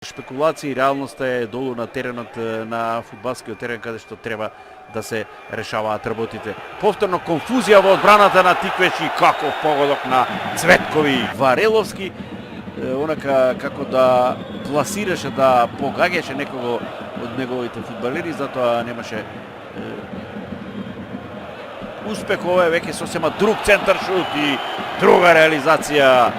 Шпекулации, реалноста е долу на теренот, на фудбалскиот терен, каде што треба да се решаваат работите. Повторно конфузија во одбраната на Тиквеш и каков погодок на Цветкови. Вареловски, онака како да пласираше, да погаѓаше некого од неговите фудбалери, затоа немаше успех. Ова е веќе сосема друг центар шут и друга реализација.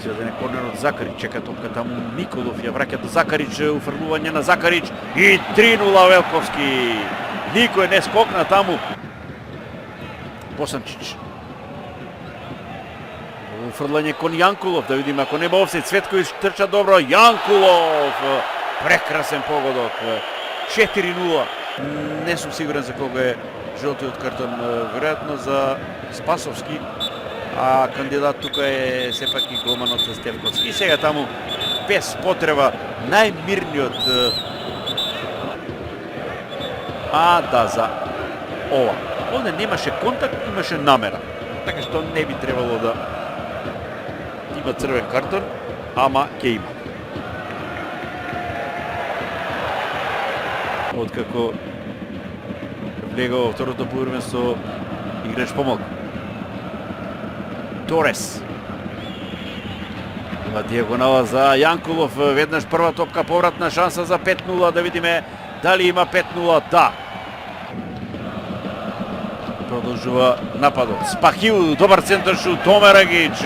Изведен е корнер од Закарич, чека топка таму Николов, ја враќа до Закарич, уфрлување на Закарич и 3-0 Велковски. Никој не скокна таму. Босанчич. Уфрлање кон Јанкулов, да видиме ако нема офсайд. Цветковиќ трча добро, Јанкулов, прекрасен погодок. 4-0. Не сум сигурен за кога е жолтиот картон, веројатно за Спасовски. А кандидат тука е сепак и голманот Стевковски. И сега таму без потреба најмирниот да за ова. Овде немаше контакт, имаше намера. Така што не би требало да има црвен картон, ама ќе има. Откако влега во второто полувреме со играч помалку. Торес. Има дијагонала за Јанкулов, веднаш прва топка, повратна шанса за 5-0, да видиме дали има 5-0, да. Продолжува нападот. Спахил, добар центар шут, Томерагич,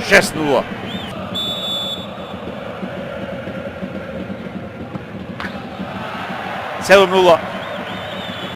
6-0. Седум 0.